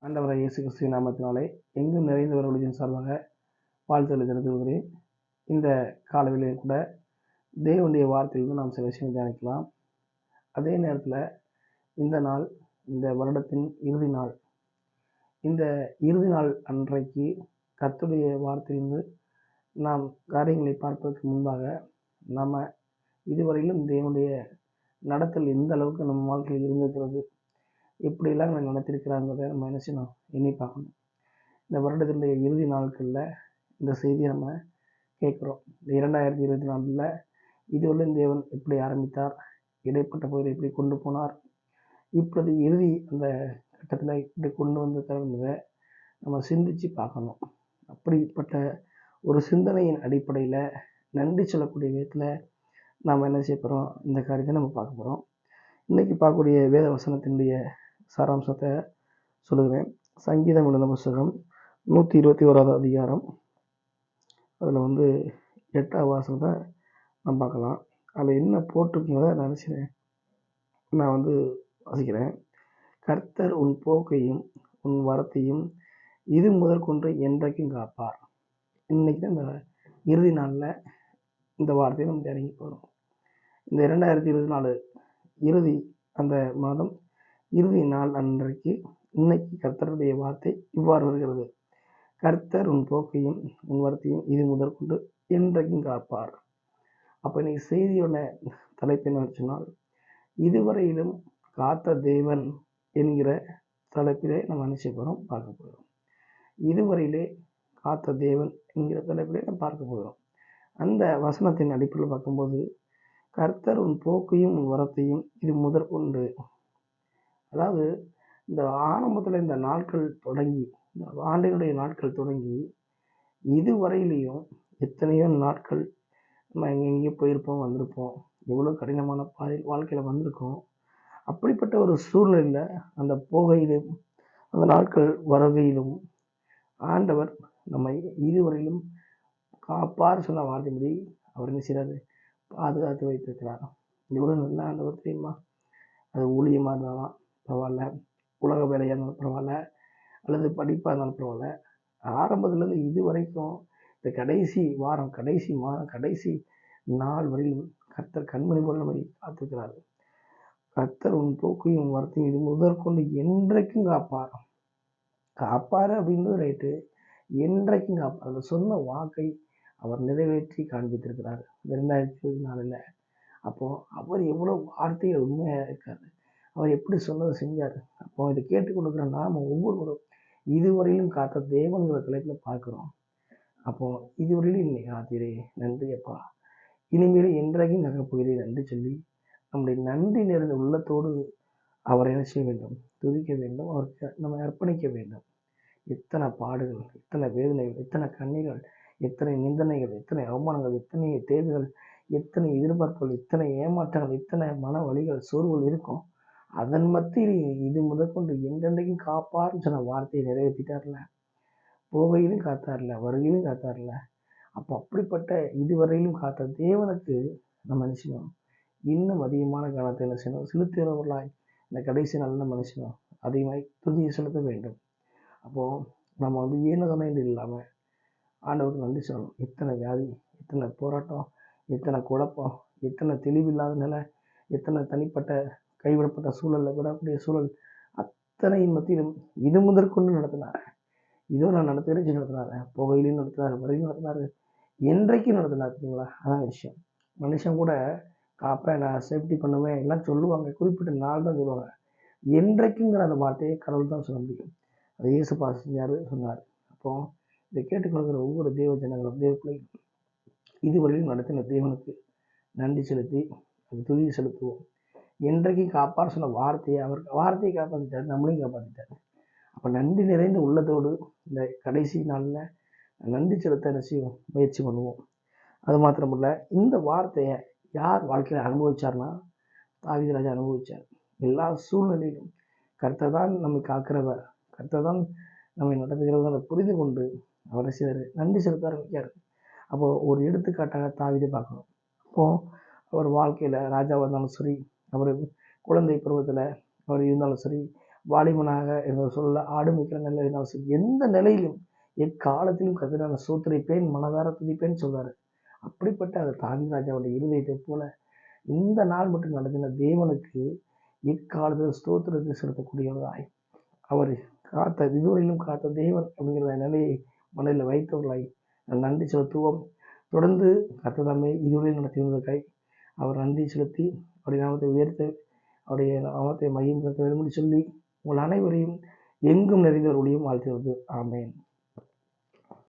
ஆண்டவராகிய இயேசு கிறிஸ்துவின் நாமத்தினாலே எங்கும் நிறைந்தவர் ஒளியின் சார்பாக வாழ்த்துக்களை தெரிவித்துக் கொள்கிறேன். இந்த காலவெளியில் கூட தேவனுடைய வார்த்தையிலிருந்து நாம் சில விஷயம் தியானிக்கலாம். அதே நேரத்தில் இந்த நாள் இந்த வருடத்தின் இறுதி நாள். இந்த இறுதி நாள் அன்றைக்கு கர்த்தருடைய வார்த்தையிலிருந்து நாம் காரியங்களை பார்ப்பதற்கு முன்பாக நம்ம இதுவரையிலும் தேவனுடைய நடத்தல் எந்த அளவுக்கு நம்ம வாழ்க்கையில் இருந்திருக்கிறது, எப்படியெல்லாம் நம்ம நடத்திருக்கிறாங்கிறத நம்ம என்ன செய்யணும், எண்ணி பார்க்கணும். இந்த வருடத்தினுடைய இறுதி நாட்களில் இந்த செய்தியை நம்ம கேட்குறோம். இந்த 2024 இதுவரையும் தேவன் எப்படி ஆரம்பித்தார், இடைப்பட்ட பகுதியை எப்படி கொண்டு போனார், இப்பொழுது இறுதி அந்த கட்டத்தில் இப்படி கொண்டு வந்திருக்கிறத நம்ம சிந்திச்சு பார்க்கணும். அப்படிப்பட்ட ஒரு சிந்தனையின் அடிப்படையில் நன்றி சொல்லக்கூடிய விதத்தில் நாம் என்ன செய்ய போகிறோம், இந்த காரியத்தை நம்ம பார்க்க போகிறோம். இன்றைக்கி பார்க்கக்கூடிய வேத வசனத்தினுடைய சாராம்சத்தை சொல்லுகிறேன். சங்கீதம் எழுதின புஸ்தகம் 121 அதிகாரம், அதில் 8வது வசனத்தை நம்ம பார்க்கலாம். அதில் என்ன போட்டிருக்கிறத நான் வாசிக்கிறேன். கர்த்தர் உன் போக்கையும் உன் வரத்தையும் இது முதற்கொண்டு என்றைக்கும் காப்பார். இன்னைக்கு தான் இந்த இறுதி நாளில் இந்த வார்த்தையை நம்ம இறங்கி போகிறோம். இந்த 2024 இறுதி அந்த மாதம் இறுதி நாள் அன்றைக்கு இன்னைக்கு கர்த்தருடைய வார்த்தை இவ்வாறு வருகிறது. கர்த்தர் உன் போக்கையும் உன் வரத்தையும் இது முதற்கொண்டு என்றைக்கும் காப்பார். அப்போ இன்னைக்கு செய்தியோட தலைப்பு என்ன சொன்னால், இதுவரையிலும் காத்த தேவன் என்கிற தலைப்பிலே நம்ம நினைச்ச போகிறோம், பார்க்க போகிறோம். இதுவரையிலே காத்த தேவன் என்கிற தலைப்பிலே நம்ம பார்க்க போகிறோம். அந்த வசனத்தின் அடிப்படையில் பார்க்கும்போது, கர்த்தர் உன் போக்கையும் உன் வரத்தையும் இது முதற்கொண்டு, அதாவது இந்த ஆரம்பத்தில் இந்த நாட்கள் தொடங்கி, இந்த ஆண்டினுடைய நாட்கள் தொடங்கி இதுவரையிலையும் எத்தனையோ நாட்கள் நம்ம எங்கெங்கேயோ போயிருப்போம், வந்திருப்போம், எவ்வளோ கடினமான பாதையில் வாழ்க்கையில் வந்திருக்கோம். அப்படிப்பட்ட ஒரு சூழ்நிலையில் அந்த போகையிலும் அந்த நாட்கள் வருகையிலும் ஆண்டவர் நம்மை இதுவரையிலும் காப்பார் சொன்ன வார்த்தைப்படி அவர் என்ன செய்கிறாரு, பாதுகாத்து வைத்திருக்கிறார். எவ்வளோ நல்ல ஆண்டவர் தெரியுமா? அது ஊழியமாக இருந்தாலும் பரவாயில்ல, உலக வேலையாக இருந்தாலும் பரவாயில்ல, அல்லது படிப்பாக இருந்தாலும் பரவாயில்ல, ஆரம்பத்துலேருந்து இது வரைக்கும் இந்த கடைசி வாரம், கடைசி மாதம், கடைசி நாள் வரையிலும் கர்த்தர் கண்மணி போல் நம்மை காத்திருக்கிறார். கர்த்தர் உன் போக்கையும் உன் வரத்தையும் இது முதற்கொண்டு என்றைக்கும் காப்பார். காப்பார் அப்படின்றது ரைட்டு, என்றைக்கும் காப்பார். அந்த சொன்ன வாக்கை அவர் நிறைவேற்றி காண்பித்திருக்கிறார் இந்த 2024. அப்போது அவர் எவ்வளோ வார்த்தைகள் உண்மையாக இருக்கார், அவர் எப்படி சொன்னதை செஞ்சார். அப்போ இதை கேட்டுக்கொடுக்குற நாம் ஒவ்வொருவரும் இதுவரையிலும் காத்த தேவன்கிற தலைப்பில் பார்க்குறோம். அப்போது இதுவரையிலும் இன்னைக்கு காத்தீரே, நன்றி அப்பா, இனிமேல் என்றைக்கும் காக்க போகிறேன் நன்றி சொல்லி நம்முடைய நன்றி நிறைந்த உள்ளத்தோடு அவரை என்ன செய்ய வேண்டும், துதிக்க வேண்டும், அவருக்கு நம்ம அர்ப்பணிக்க வேண்டும். எத்தனை பாடுகள், எத்தனை வேதனைகள், எத்தனை கண்ணீர்கள், எத்தனை நிந்தனைகள், எத்தனை அவமானங்கள், எத்தனை தேவைகள், எத்தனை எதிர்பார்ப்புகள், எத்தனை ஏமாற்றங்கள், எத்தனை மன வலிகள், சோர்வுகள் இருக்கும். அதன் மத்தியில் இது முதற்கொண்டு என்றென்றைக்கும் காப்பார்னு சொன்ன வார்த்தையை நிறைவேற்றிட்டார்ல, போகையிலும் காத்தார்ல, வருகையிலும் காத்தார்ல. அப்போ அப்படிப்பட்ட இதுவரையிலும் காத்த தேவனுக்கு நம்ம நினைச்சோம் இன்னும் அதிகமான காலத்தை என்ன செய்யணும், செலுத்துகிறவர்களாய் இந்த கடைசி நாள் நம்ம நினைச்சோம் அதிகமாய் துதியை செலுத்த வேண்டும். அப்போது நம்ம ஏனதனை இல்லாமல் ஆண்டவருக்கு நன்றி சொல்லணும். எத்தனை வியாதி, எத்தனை போராட்டம், எத்தனை குழப்பம், எத்தனை தெளிவில்லாத நிலை, எத்தனை தனிப்பட்ட கைவிடப்பட்ட சூழலில் விடக்கூடிய சூழல், அத்தனை மத்தியிலும் இது முதற்கொண்டு நடத்தினார். இதோ நான் நடத்துகிறேன் நடத்தினார், புகையிலையும் நடத்தினார், வரையிலும் நடத்தினார், என்றைக்கும் நடத்தினார். பார்த்தீங்களா? அதான் விஷயம். மனுஷன் கூட காப்பேன், நான் சேஃப்டி பண்ணுவேன் எல்லாம் சொல்லுவாங்க, குறிப்பிட்ட நாள் தான் சொல்லுவாங்க. என்றைக்குங்கிற அந்த வார்த்தையை கடவுள் தான் சொல்ல முடியும். அதை இயேசுப்பா செஞ்சார், சொன்னார். அப்போ இதை கேட்டுக்கொள்கிற ஒவ்வொரு தேவ ஜனங்களும், தேவ பிள்ளைகளும் இதுவரையிலும் நடத்தின தேவனுக்கு நன்றி செலுத்தி அது துதியை செலுத்துவோம். என்றைக்கும் காப்பார் சொன்ன வார்த்தையை அவர் வார்த்தையை காப்பாற்றிட்டார், நம்மளையும் காப்பாற்றிட்டார். அப்போ நன்றி நிறைந்த உள்ளத்தோடு இந்த கடைசி நாளில் நன்றி செலுத்த என்ன செய்வோம், முயற்சி பண்ணுவோம். அது மாத்திரமில்லை, இந்த வார்த்தையை யார் வாழ்க்கையில் அனுபவிச்சார்னா தாவீது ராஜா அனுபவித்தார். எல்லா சூழ்நிலையிலும் கர்த்தர் தான் நம்மை காக்கிறவர், கர்த்தர் தான் நம்மை நடத்துகிறவர், அதை புரிந்து கொண்டு அவரை செய்தார், நன்றி செலுத்த ஆரம்பிக்கார். அப்போது ஒரு எடுத்துக்காட்டாக தாவீதை பார்க்கணும். அப்போது அவர் வாழ்க்கையில் ராஜாவாக இருந்தாலும் சரி, அவர் குழந்தை பருவத்தில் அவர் இருந்தாலும் சரி, வாலிபனாக என்ற சொல்ல ஆடு மேய்க்கிற நிலையினாலும் சரி, எந்த நிலையிலும் எக்காலத்திலும் கர்த்தரை நான் ஸ்தோத்திரிப்பேன், மனதார துதிப்பேன்னு சொல்றாரு. அப்படிப்பட்ட அந்த தாவீது ராஜாவுடைய இருதயத்தை போல இந்த நாள் மட்டும் நடத்தின தேவனுக்கு எக்காலத்தில் ஸ்தோத்திரத்தை செலுத்தக்கூடியவராய், அவர் காத்த இதுவரையிலும் காத்த தேவன் அப்படிங்கிற நிலையை மனதில் வைத்தவர்களாய் நன்றி செலுத்துவோம். தொடர்ந்து கர்த்தர் தாமே இதுவரையில் நடத்தியதற்காய் அவர் நன்றி செலுத்தி அவருடைய நாமத்தை உயர்த்த, அவருடைய நாமத்தை மையப்படுத்த வேண்டும் என்று சொல்லி உங்கள் அனைவரையும் எங்கும் நிறைந்தவர்களையும் வாழ்த்துவது. ஆமென்.